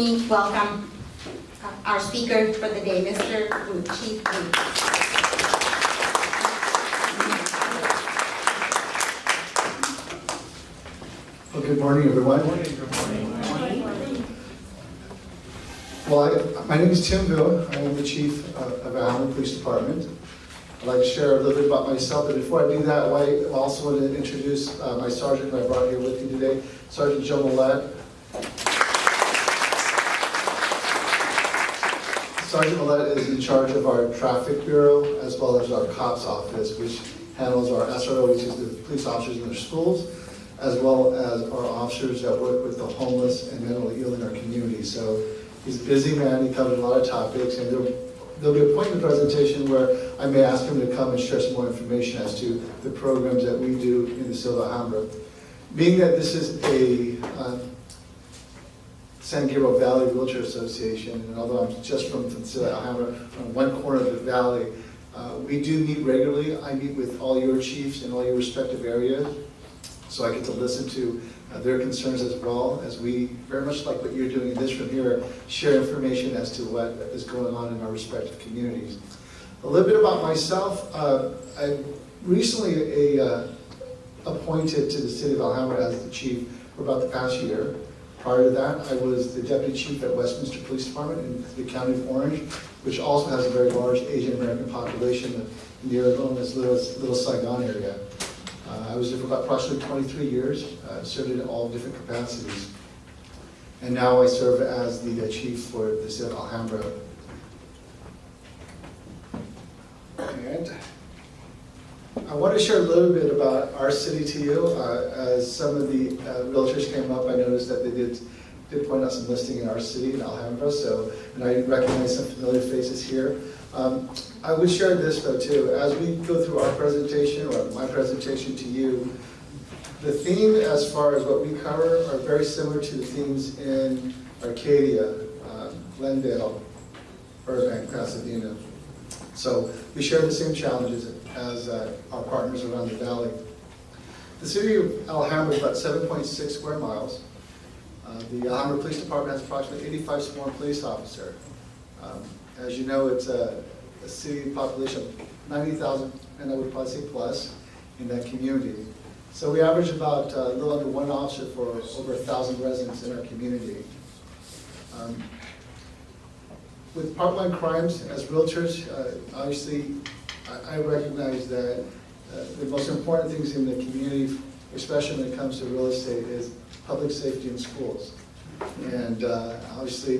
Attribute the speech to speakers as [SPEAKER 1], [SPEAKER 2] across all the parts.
[SPEAKER 1] me welcome our speaker for the day, Mr. Wu, Chief Wu.
[SPEAKER 2] Well, good morning, everyone.
[SPEAKER 3] Good morning.
[SPEAKER 2] Well, my name is Tim Vu. I am the Chief of Alhambra Police Department. I'd like to share a little bit about myself, but before I do that, I also want to introduce my sergeant who I brought here with me today, Sergeant Joe Millett. Sergeant Millett is in charge of our traffic bureau as well as our cops office, which handles our SRO, which is the police officers in their schools, as well as our officers that work with the homeless and mentally ill in our community. So he's a busy man, he covers a lot of topics, and there'll be a point in the presentation where I may ask him to come and share some more information as to the programs that we do in the city of Alhambra. Being that this is a San Gabriel Valley Wheelchair Association, and although I'm just from the city of Alhambra, from one corner of the valley, we do meet regularly. I meet with all your chiefs in all your respective areas, so I get to listen to their concerns as well, as we, very much like what you're doing in this room here, share information as to what is going on in our respective communities. A little bit about myself. I recently appointed to the city of Alhambra as the chief for about the past year. Prior to that, I was the deputy chief at Westminster Police Department in the county of Orange, which also has a very large Asian American population near as Little Saigon area. I was there for about approximately 23 years, served in all different capacities. And now I serve as the chief for the city of Alhambra. And I want to share a little bit about our city to you. As some of the realtors came up, I noticed that they did point out some listing in our city in Alhambra, and I recognize some familiar faces here. I would share this though too. As we go through our presentation, or my presentation to you, the theme as far as what we cover are very similar to the themes in Arcadia, Glendale, Burbank, Pasadena. So we share the same challenges as our partners around the valley. The city of Alhambra is about 7.6 square miles. The Alhambra Police Department has approximately 85 sworn police officers. As you know, it's a city population of 90,000, and I would probably say plus, in that community. So we average about a little under one officer for over 1,000 residents in our community. With Part 1 crimes, as realtors, obviously, I recognize that the most important things in the community, especially when it comes to real estate, is public safety in schools. And obviously,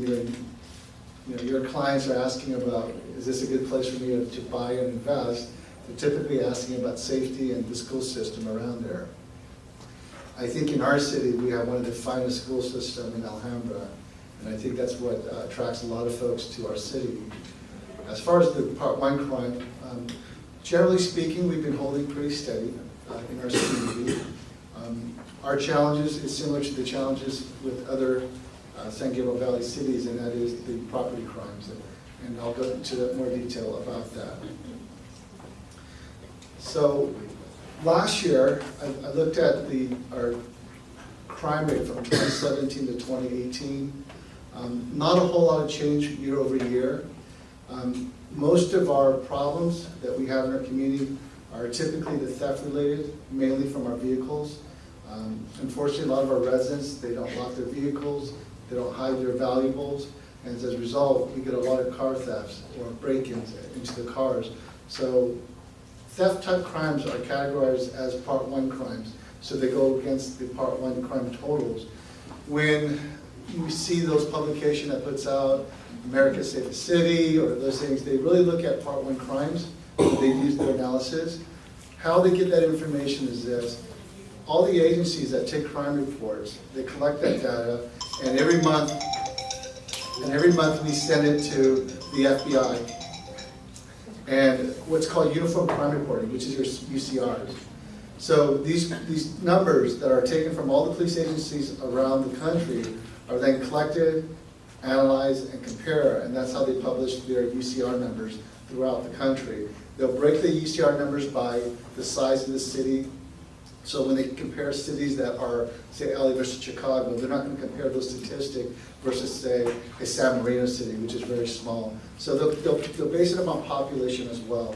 [SPEAKER 2] your clients are asking about, is this a good place for me to buy and invest? They're typically asking about safety and the school system around there. I think in our city, we have one of the finest school systems in Alhambra, and I think that's what attracts a lot of folks to our city. As far as the Part 1 crime, generally speaking, we've been holding pretty steady in our community. Our challenges is similar to the challenges with other San Gabriel Valley cities, and that is the property crimes. And I'll go into more detail about that. So last year, I looked at our crime rate from 2017 to 2018. Not a whole lot of change year over year. Most of our problems that we have in our community are typically the theft related, mainly from our vehicles. Unfortunately, a lot of our residents, they don't lock their vehicles, they don't hide their valuables, and as a result, we get a lot of car thefts or break-ins into the cars. So theft type crimes are categorized as Part 1 crimes, so they go against the Part 1 crime totals. When you see those publications that puts out America's Safest City or those things, they really look at Part 1 crimes. They use their analysis. How they get that information is this. All the agencies that take crime reports, they collect that data, and every month we send it to the FBI. And what's called Uniform Crime Reporting, which is your UCRs. So these numbers that are taken from all the police agencies around the country are then collected, analyzed, and compared, and that's how they publish their UCR numbers throughout the country. They'll break the UCR numbers by the size of the city, So when they compare cities that are, say, LA versus Chicago, they're not going to compare those statistics versus, say, a San Marino city, which is very small. So they'll base it upon population as well.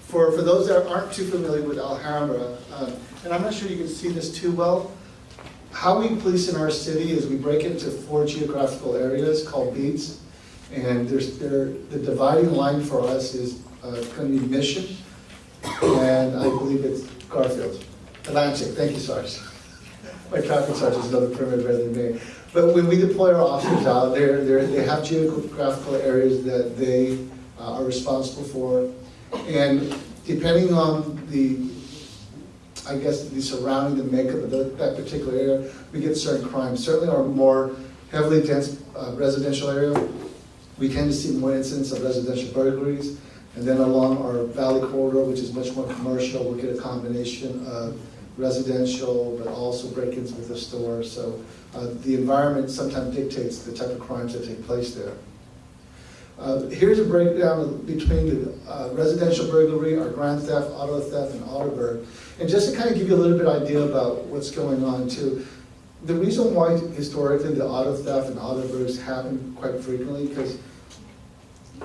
[SPEAKER 2] For those that aren't too familiar with Alhambra, and I'm not sure you can see this too well, how we police in our city is we break it into 4 geographical areas called beats, and the dividing line for us is going to be Mission, and I believe it's Garfield. Atlantic, thank you, Sarge. My traffic sergeant is another perimeter better than me. But when we deploy our officers out, they have geographical areas that they are responsible for. And depending on the surrounding, the makeup of that particular area, we get certain crimes. Certainly our more heavily dense residential area, we tend to see more incidents of residential burglaries. And then along our valley corridor, which is much more commercial, we'll get a combination of residential, but also break-ins with the store. So the environment sometimes dictates the type of crimes that take place there. Here's a breakdown between the residential burglary, our grand theft, auto theft, and auto burg. And just to kind of give you a little bit idea about what's going on too, the reason why historically the auto theft and auto burgs happen quite frequently, because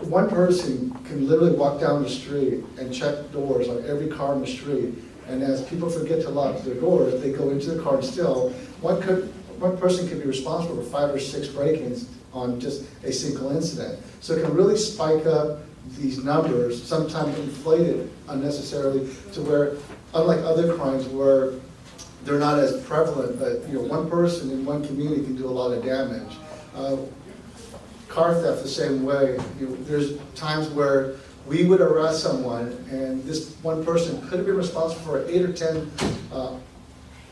[SPEAKER 2] one person can literally walk down the street and check doors on every car in the street, and as people forget to lock their doors, they go into the car and steal. One person could be responsible for 5 or 6 break-ins on just a single incident. So it can really spike up these numbers, sometimes inflated unnecessarily, to where, unlike other crimes where they're not as prevalent, but one person in one community can do a lot of damage. Car theft the same way. There's times where we would arrest someone, and this one person could have been responsible for 8 or 10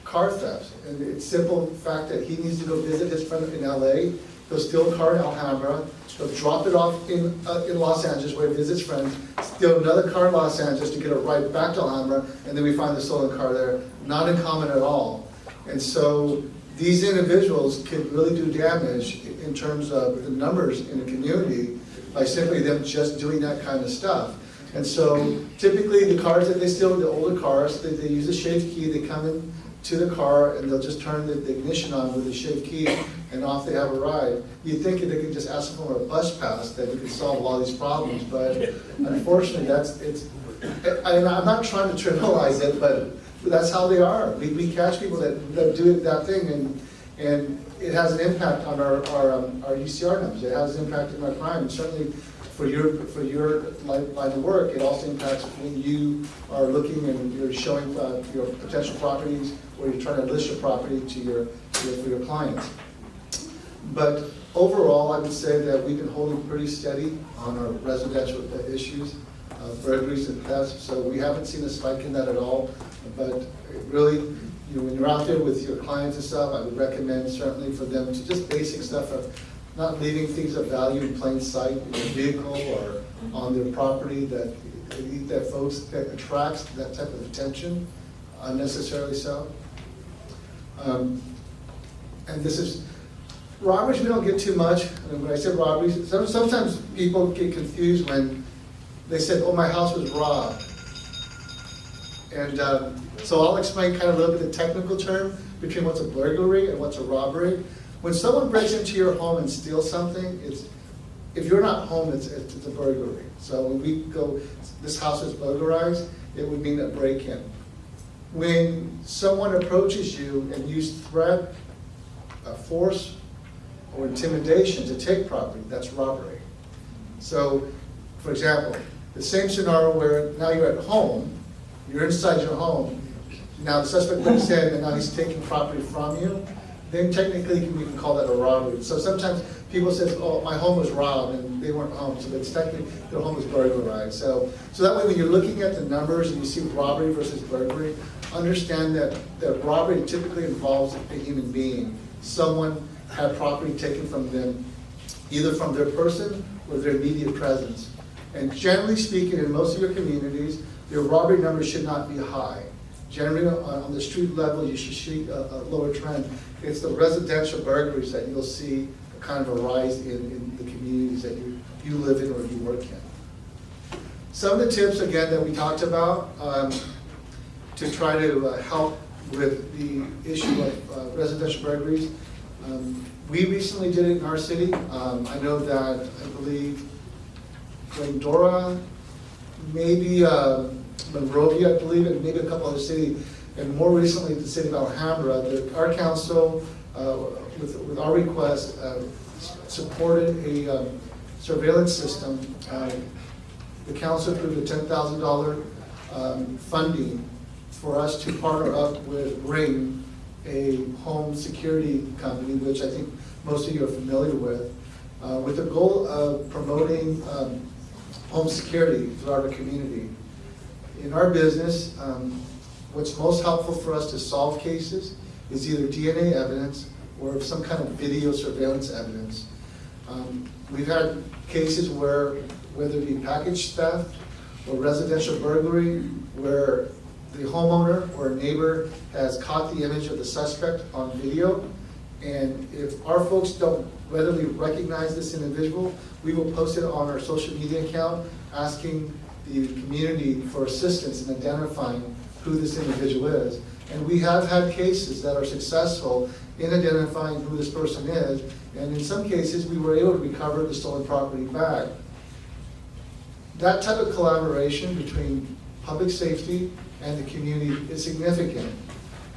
[SPEAKER 2] car thefts. And it's simple fact that he needs to go visit his friend in LA. He'll steal a car in Alhambra. He'll drop it off in Los Angeles where he visits friends. Steal another car in Los Angeles to get it right back to Alhambra, and then we find the stolen car there. Not uncommon at all. And so these individuals can really do damage in terms of the numbers in the community by simply them just doing that kind of stuff. And so typically the cars that they steal, the older cars, they use a shaved key, they come in to the car and they'll just turn the ignition on with a shaved key and off they have a ride. You'd think if they could just ask them for a bus pass that you could solve a lot of these problems, but unfortunately and I'm not trying to trivialize it, but that's how they are. We catch people that do that thing, and it has an impact on our UCR numbers. It has an impact on our crime, and certainly for your line of work, it also impacts when you are looking and you're showing your potential properties, or you're trying to list your property for your clients. But overall, I would say that we've been holding pretty steady on our residential issues, burglaries and thefts. So we haven't seen a spike in that at all. But really, when you're out there with your clients and stuff, I would recommend certainly for them to just basic stuff of not leaving things of value in plain sight in their vehicle or on their property that attracts that type of attention, unnecessarily so. And this is robberies. We don't get too much. And when I say robberies, sometimes people get confused when they said, "Oh, my house was robbed." And so I'll explain kind of a little bit of technical term between what's a burglary and what's a robbery. When someone breaks into your home and steals something, if you're not home, it's a burglary. So when we go, this house is burglarized, it would mean a break-in. When someone approaches you and uses threat, force, or intimidation to take property, that's robbery. So, for example, the same scenario where now you're at home, you're inside your home, now the suspect breaks in and now he's taking property from you, then technically we can call that a robbery. So sometimes people say, "Oh, my home was robbed," and they weren't home, so it's technically their home was burglarized. So that way when you're looking at the numbers and you see robbery versus burglary, understand that robbery typically involves a human being. Someone had property taken from them, either from their person or their immediate presence. And generally speaking, in most of your communities, your robbery numbers should not be high. Generally, on the street level, you should see a lower trend. It's the residential burglaries that you'll see kind of a rise in the communities that you live in or you work in. Some of the tips, again, that we talked about, to try to help with the issue of residential burglaries. We recently did it in our city. I know that, I believe, Glendora, maybe Monrovia, I believe, and maybe a couple other cities, and more recently the city of Alhambra. Our council, with our request, supported a surveillance system. The council approved a $10,000 funding for us to partner up with Ring, a home security company, which I think most of you are familiar with the goal of promoting home security throughout our community. In our business, what's most helpful for us to solve cases is either DNA evidence or some kind of video surveillance evidence. We've had cases where, whether it be package theft or residential burglary, where the homeowner or neighbor has caught the image of the suspect on video, and if our folks don't readily recognize this individual, we will post it on our social media account asking the community for assistance in identifying who this individual is. And we have had cases that are successful in identifying who this person is, and in some cases we were able to recover the stolen property back. That type of collaboration between public safety and the community is significant.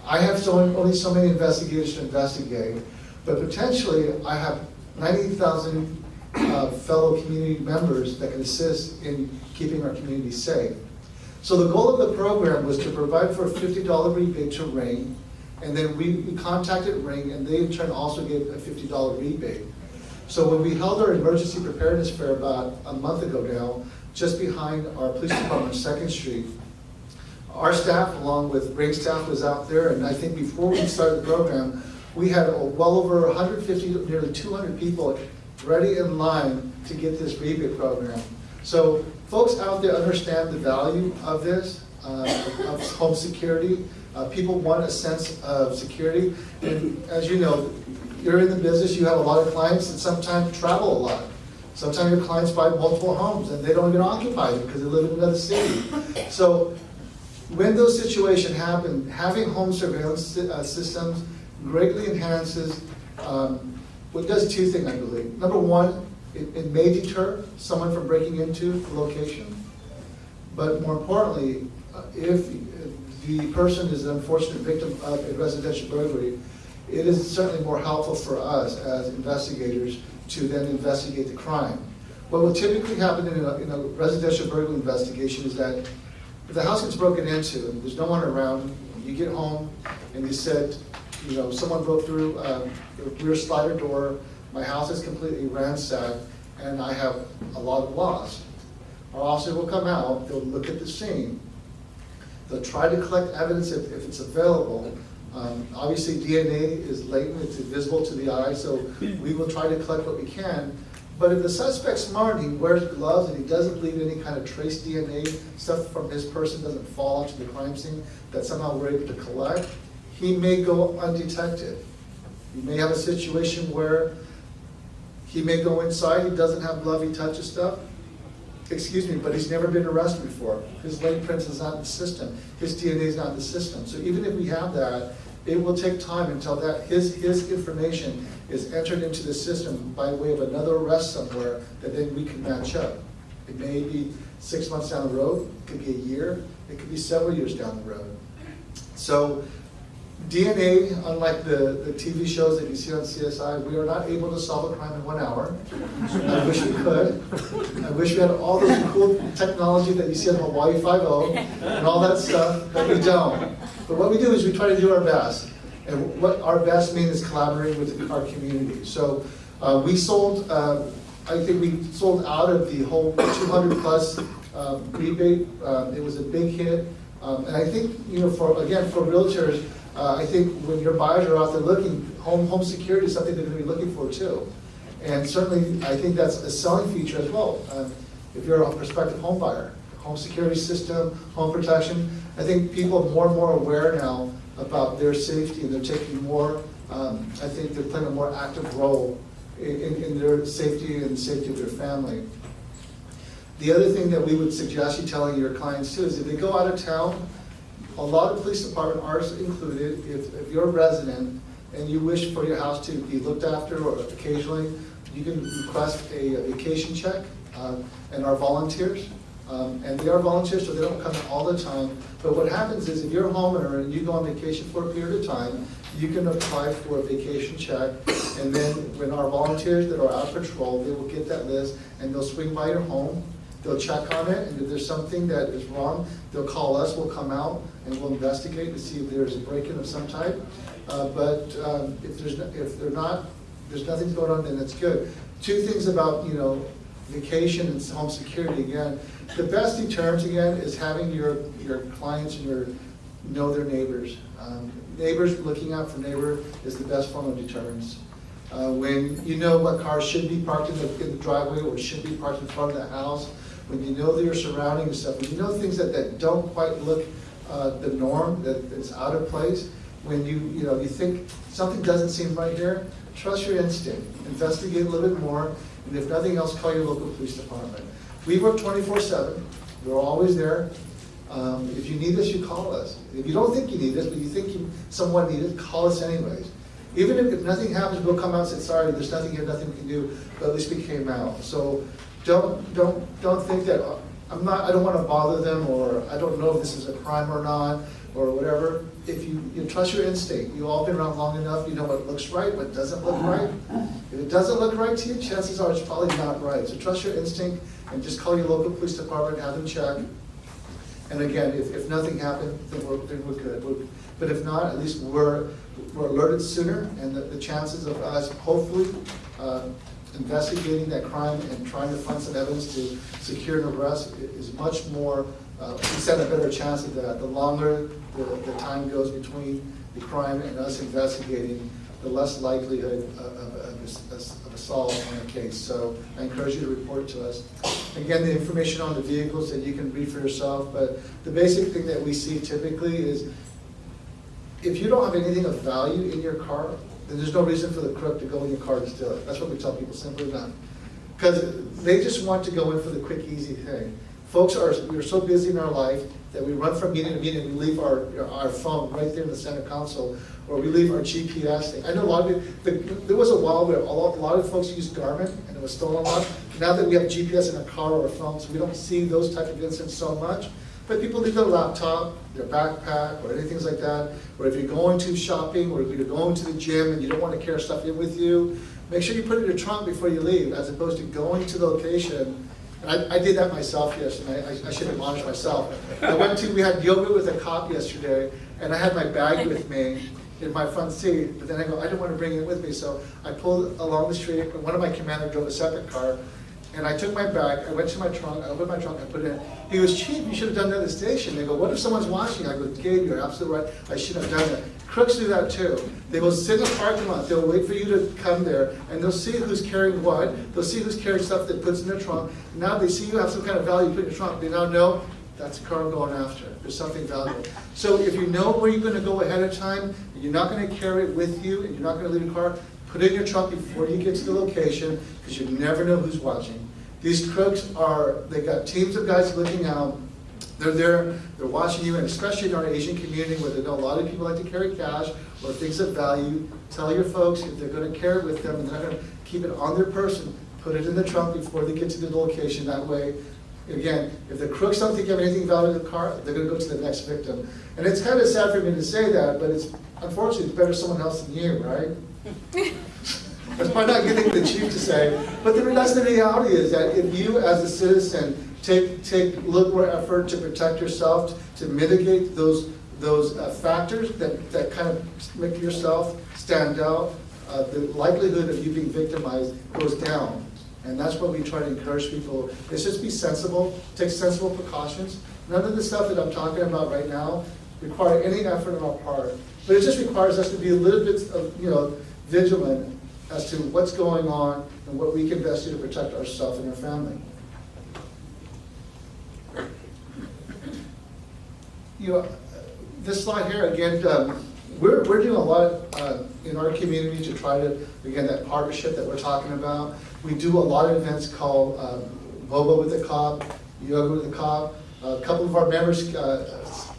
[SPEAKER 2] I have only so many investigators to investigate, but potentially I have 90,000 fellow community members that can assist in keeping our community safe. So the goal of the program was to provide for a $50 rebate to Ring, and then we contacted Ring, and they in turn also gave a $50 rebate. So when we held our emergency preparedness fair about a month ago now, just behind our police department, 2nd Street, our staff, along with Ring staff, was out there, and I think before we started the program, we had well over 150, nearly 200 people ready in line to get this rebate program. So folks out there understand the value of this, of home security. People want a sense of security, and as you know, you're in the business, you have a lot of clients that sometimes travel a lot. Sometimes your clients buy multiple homes and they don't even occupy them because they live in another city. So when those situations happen, having home surveillance systems greatly enhances, what does two things, I believe. Number one, it may deter someone from breaking into the location. But more importantly, if the person is an unfortunate victim of a residential burglary, it is certainly more helpful for us as investigators to then investigate the crime. What will typically happen in a residential burglary investigation is that if the house gets broken into and there's no one around, you get home and you said, you know, someone broke through the rear slider door, my house is completely ransacked, and I have a lot of loss. Our officers will come out, they'll look at the scene, they'll try to collect evidence if it's available. Obviously DNA is latent, it's invisible to the eye, so we will try to collect what we can. But if the suspect's smart, he wears gloves and he doesn't leave any kind of trace DNA, stuff from his person doesn't fall onto the crime scene that somehow we're able to collect, he may go undetected. You may have a situation where he may go inside, he doesn't have glove, he touches stuff, excuse me, but he's never been arrested before. His leg prints is not in the system. His DNA is not in the system. So even if we have that, it will take time until that his information is entered into the system by way of another arrest somewhere that then we can match up. It may be 6 months down the road, it could be a year, it could be several years down the road. So DNA, unlike the TV shows that you see on CSI, we are not able to solve a crime in 1 hour. I wish we could. I wish we had all those cool technology that you see on Hawaii 5.0 and all that stuff, but we don't. But what we do is we try to do our best. And what our best means is collaborating with our community. So we sold, I think we sold out of the whole 200 plus rebate. It was a big hit. And I think, you know, for realtors, I think when your buyers are out there looking, home security is something they're going to be looking for too. And certainly, I think that's a selling feature as well. If you're a prospective home buyer, home security system, home protection, I think people are more and more aware now about their safety, and they're taking more, I think they're playing a more active role in their safety and the safety of their family. The other thing that we would suggest you telling your clients too is if they go out of town, a lot of police departments, ours included, if you're a resident and you wish for your house to be looked after, or occasionally, you can request a vacation check, and our volunteers. And they are volunteers, so they don't come in all the time. But what happens is, if you're a homeowner and you go on vacation for a period of time, you can apply for a vacation check. And then when our volunteers that are out patrol, they will get that list and they'll swing by your home. They'll check on it, and if there's something that is wrong, they'll call us, we'll come out, and we'll investigate to see if there's a break-in of some type. But if there's nothing going on, then it's good. Two things about, vacation and home security. Again, the best deterrent, again, is having your clients and know their neighbors. Neighbors, looking out for neighbor is the best form of deterrence. When you know what cars should be parked in the driveway or should be parked in front of the house, when you know your surroundings and stuff, when you know things that don't quite look the norm, that it's out of place, when you think something doesn't seem right here, trust your instinct. Investigate a little bit more, and if nothing else, call your local police department. We work 24/7. We're always there. If you need us, you call us. If you don't think you need us, but you think someone needs it, call us anyways. Even if nothing happens, we'll come out and say, sorry, there's nothing here, nothing we can do, but at least we came out. So don't think that I don't want to bother them, or I don't know if this is a crime or not, or whatever. If you trust your instinct, you've all been around long enough, you know what looks right, what doesn't look right. If it doesn't look right to you, chances are it's probably not right. So trust your instinct and just call your local police department, have them check. And again, if nothing happened, then we're good. But if not, at least we're alerted sooner, and the chances of us hopefully investigating that crime and trying to find some evidence to secure an arrest is much more, we stand a better chance of that. The longer the time goes between the crime and us investigating, the less likelihood of assault on a case. So I encourage you to report to us. Again, the information on the vehicles that you can read for yourself, but the basic thing that we see typically is, if you don't have anything of value in your car, then there's no reason for the crook to go in your car and steal it. That's what we tell people, simply enough. Because they just want to go in for the quick, easy thing. Folks, we're so busy in our life that we run from meeting to meeting, we leave our phone right there in the center console, or we leave our GPS thing. I know a lot of there was a while where a lot of folks used Garmin, and it was stolen a lot. Now that we have GPS in our car or our phones, we don't see those type of incidents so much. But people leave their laptop, their backpack, or anything like that. Or if you're going to shopping, or if you're going to the gym and you don't want to carry stuff in with you, make sure you put it in your trunk before you leave, as opposed to going to the location. And I did that myself yesterday. I should admonish myself. We had yoga with a cop yesterday, and I had my bag with me in my front seat, but then I didn't want to bring it with me, so I pulled along the street, and one of my commanders drove a separate car, and I took my bag, I went to my trunk, I opened my trunk, I put it in. He goes, Chief, you should have done that at the station. They go, what if someone's watching? I go, Gabe, you're absolutely right, I shouldn't have done that. Crooks do that too. They will sit in the parking lot, they'll wait for you to come there, and they'll see who's carrying what, they'll see who's carrying stuff that puts in their trunk. Now they see you have some kind of value put in your trunk, they now know that's the car I'm going after. There's something valuable. So if you know where you're going to go ahead of time, and you're not going to carry it with you, and you're not going to leave your car, put it in your trunk before you get to the location, because you never know who's watching. These crooks they got teams of guys looking out. They're there, they're watching you, and especially in our Asian community where they know a lot of people like to carry cash or things of value. Tell your folks if they're going to carry it with them and they're not going to keep it on their person, put it in the trunk before they get to the location. That way, again, if the crooks don't think you have anything valuable in the car, they're going to go to the next victim. And it's kind of sad for me to say that, but unfortunately it's better someone else than you, right? That's probably not getting the chief to say, but that's the reality, is that if you as a citizen take a little more effort to protect yourself, to mitigate those factors that kind of make yourself stand out, the likelihood of you being victimized goes down. And that's what we try to encourage people, is just be sensible, take sensible precautions. None of the stuff that I'm talking about right now require any effort on our part, but it just requires us to be a little bit vigilant as to what's going on and what we can best do to protect ourselves and our family. This slide here, again, we're doing a lot in our community to try to, again, that partnership that we're talking about. We do a lot of events called Boba with the Cop, Yoga with the Cop. A couple of our members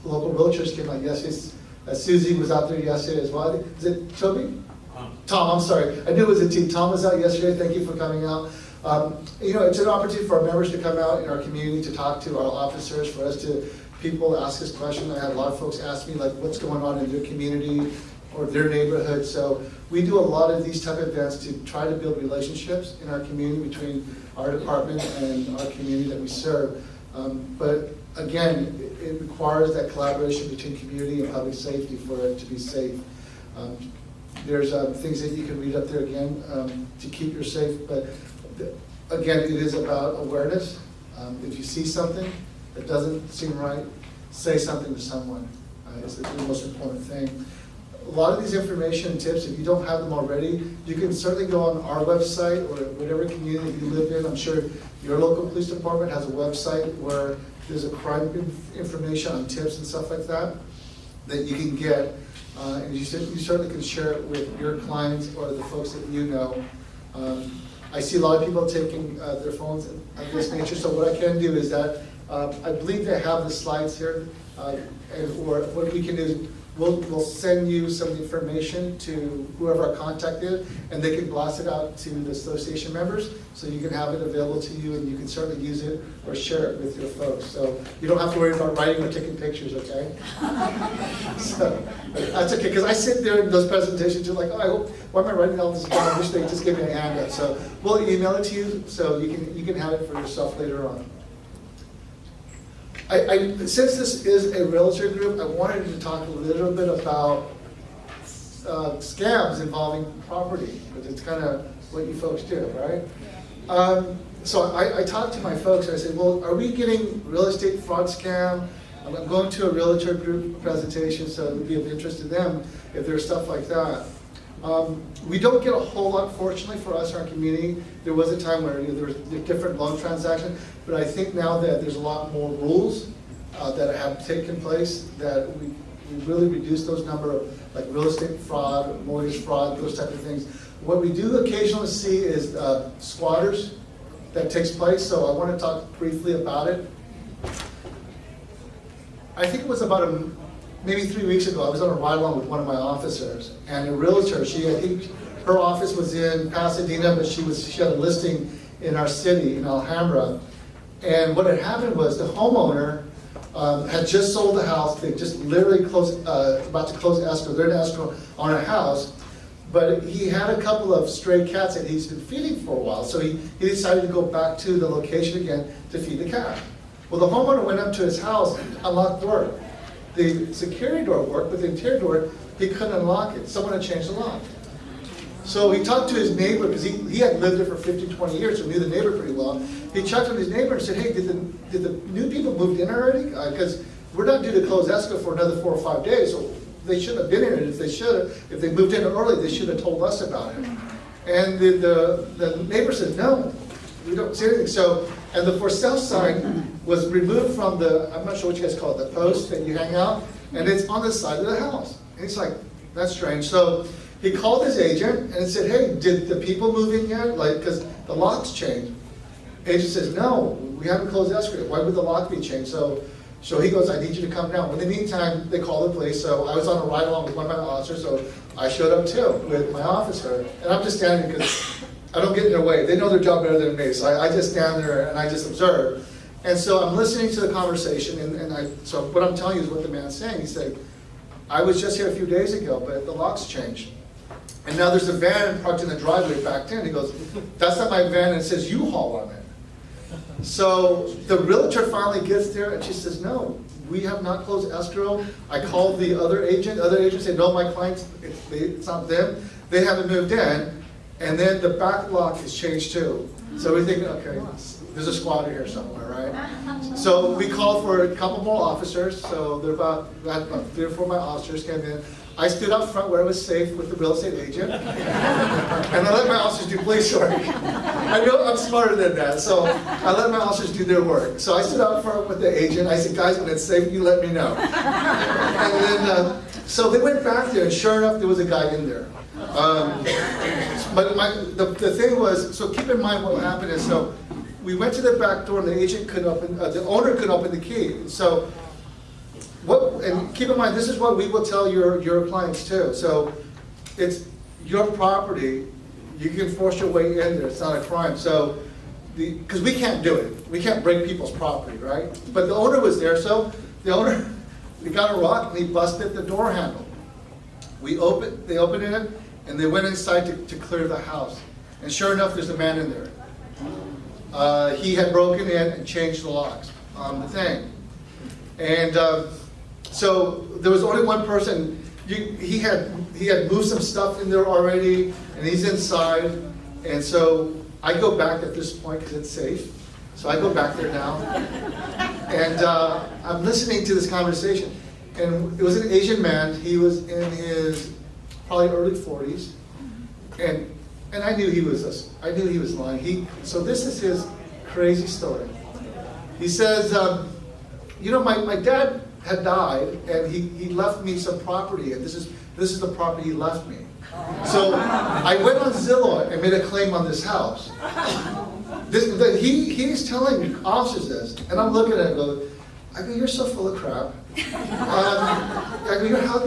[SPEAKER 2] local realtors came out yesterday. Susie was out there yesterday as well. Is it Toby? Tom, I'm sorry. I knew it was a team. Tom was out yesterday. Thank you for coming out. It's an opportunity for our members to come out in our community to talk to our officers, for us to, people ask us questions. I had a lot of folks ask me, like, what's going on in their community or their neighborhood. So we do a lot of these type of events to try to build relationships in our community between our department and our community that we serve. But again, it requires that collaboration between community and public safety for it to be safe. There's things that you can read up there again to keep you safe, but again, it is about awareness. If you see something that doesn't seem right, say something to someone. It's the most important thing. A lot of these information and tips, if you don't have them already, you can certainly go on our website or whatever community you live in. I'm sure your local police department has a website where there's a crime information on tips and stuff like that you can get. And you certainly can share it with your clients or the folks that you know. I see a lot of people taking their phones of this nature, so what I can do is that, I believe they have the slides here, or what we can do is we'll send you some information to whoever our contact is, and they can blast it out to the association members, so you can have it available to you, and you can certainly use it or share it with your folks. So you don't have to worry about writing or taking pictures, okay? So that's okay, because I sit there in those presentations, you're like, oh, I hope, why am I writing all this down? I wish they just give me a handout. So we'll email it to you, so you can have it for yourself later on. Since this is a realtor group, I wanted to talk a little bit about scams involving property, because it's kind of what you folks do, right? So I talked to my folks, and I said, well, are we getting real estate fraud scam? I'm going to a realtor group presentation, so it would be of interest to them if there's stuff like that. We don't get a whole lot, fortunately, for us in our community. There was a time where there was different loan transactions, but I think now that there's a lot more rules that have taken place, that we really reduce those number of like real estate fraud, mortgage fraud, those type of things. What we do occasionally see is squatters that takes place, so I want to talk briefly about it. I think it was about maybe 3 weeks ago, I was on a ride-along with one of my officers, and a realtor, I think her office was in Pasadena, but she had a listing in our city, in Alhambra. And what had happened was the homeowner had just sold the house. They just literally about to close escrow. They're in escrow on a house, but he had a couple of stray cats that he's been feeding for a while, so he decided to go back to the location again to feed the cat. Well, the homeowner went up to his house, unlocked the door. The security door worked, but the interior door, he couldn't unlock it. Someone had changed the lock. So he talked to his neighbor, because he had lived there for 15, 20 years, so knew the neighbor pretty well. He checked with his neighbor and said, hey, did the new people move in already? Because we're not due to close escrow for another 4 or 5 days, so they should have been in it. If they moved in early, they should have told us about it. And the neighbor said, no, we don't see anything. So, and the for sale sign was removed from the, I'm not sure what you guys call it, the post that you hang out, and it's on the side of the house. And he's like, that's strange. So he called his agent and said, hey, did the people move in yet? Like, because the lock's changed. Agent says, no, we haven't closed escrow. Why would the lock be changed? So he goes, I need you to come down. In the meantime, they called the police. So I was on a ride along with one of my officers, so I showed up too with my officer. And I'm just standing because I don't get in their way. They know their job better than me. So I just stand there and I just observe. And so I'm listening to the conversation, so what I'm telling you is what the man's saying. He's saying, I was just here a few days ago, but the lock's changed. And now there's a van parked in the driveway backed in. He goes, that's not my van, and it says U-Haul on it. So the realtor finally gets there, and she says, no, we have not closed escrow. I called the other agent. Other agent said, no, my clients, it's not them. They haven't moved in. And then the back lock is changed too. So we think, okay, there's a squatter here somewhere, right? So we called for a couple more officers. So there about 3 or 4 of my officers came in. I stood up front where it was safe with the real estate agent. And I let my officers do police work. I know I'm smarter than that, so I let my officers do their work. So I stood up front with the agent. I said, guys, when it's safe, you let me know. And then, so they went back there, and sure enough, there was a guy in there. But the thing was, so keep in mind what happened is, so we went to the back door, and the agent couldn't open, the owner couldn't open the key. So and keep in mind, this is what we will tell your clients too. So it's your property, you can force your way in there, it's not a crime. So, because we can't do it. We can't break people's property, right? But the owner was there, so the owner, he got a rock and he busted the door handle. They opened it, and they went inside to clear the house. And sure enough, there's a man in there. He had broken in and changed the locks on the thing. And so there was only one person. He had moved some stuff in there already, and he's inside. And so I go back at this point because it's safe. So I go back there now, and I'm listening to this conversation. And it was an Asian man. He was in his probably early 40s, and I knew he was lying. So this is his crazy story. He says, my dad had died, and he left me some property, and this is the property he left me. So I went on Zillow and made a claim on this house. He's telling officers this, and I'm looking at it and go, you're so full of crap. You have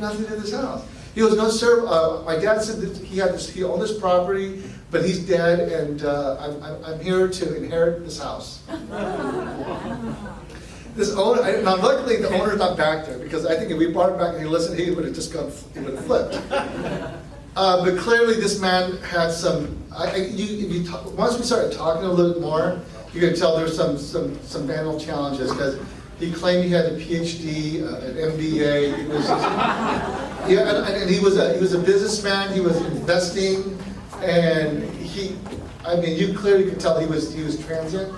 [SPEAKER 2] nothing to do with this house. He goes, no sir, my dad said that he owned this property, but he's dead, and I'm here to inherit this house. This owner, now luckily the owner's not back there, because I think if we brought him back and he listened, he would have just he would have flipped. But clearly this man had some, once we started talking a little bit more, you could tell there's some mental challenges, because he claimed he had a PhD, an MBA. And he was a businessman. He was investing, and you clearly could tell he was transient.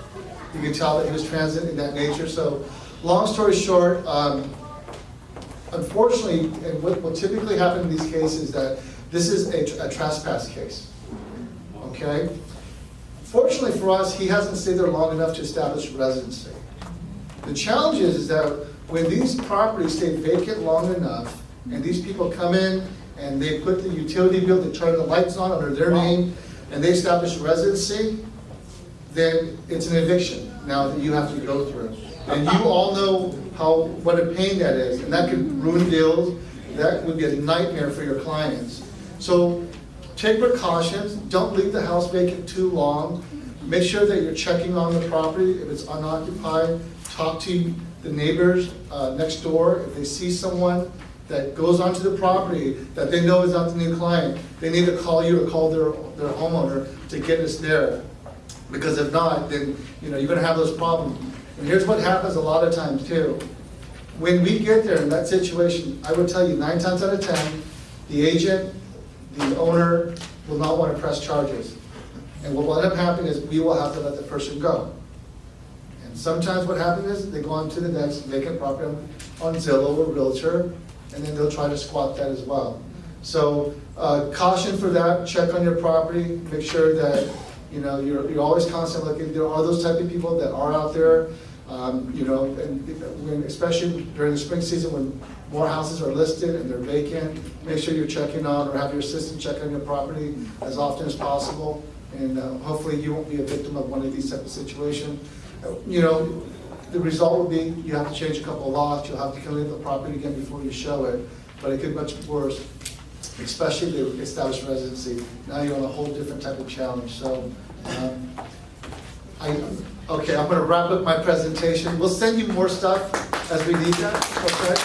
[SPEAKER 2] You could tell that he was transient in that nature. So, long story short, unfortunately, and what typically happens in these cases is that this is a trespass case. Okay. Fortunately for us, he hasn't stayed there long enough to establish residency. The challenge is that when these properties stay vacant long enough, and these people come in and they put the utility bill, they turn the lights on under their name, and they establish residency, then it's an eviction now that you have to go through. And you all know what a pain that is, and that could ruin deals. That would be a nightmare for your clients. So take precautions. Don't leave the house vacant too long. Make sure that you're checking on the property if it's unoccupied. Talk to the neighbors next door. If they see someone that goes onto the property that they know is not the new client, they need to call you or call their homeowner to get us there. Because if not, then you're going to have those problems. And here's what happens a lot of times too. When we get there in that situation, I would tell you 9 times out of 10, the agent, the owner will not want to press charges. And what will end up happening is we will have to let the person go. And sometimes what happens is they go on to the next vacant property on Zillow or Realtor, and then they'll try to squat that as well. So caution for that. Check on your property. Make sure that you're always constantly looking. There are those type of people that are out there. And especially during the spring season when more houses are listed and they're vacant, make sure you're checking on or have your assistant check on your property as often as possible. And hopefully you won't be a victim of one of these type of situations. The result will be you have to change a couple of locks, you'll have to clean the property again before you show it, but it could be much worse, especially if they establish residency. Now you're on a whole different type of challenge. So, okay, I'm going to wrap up my presentation. We'll send you more stuff as we need that, okay?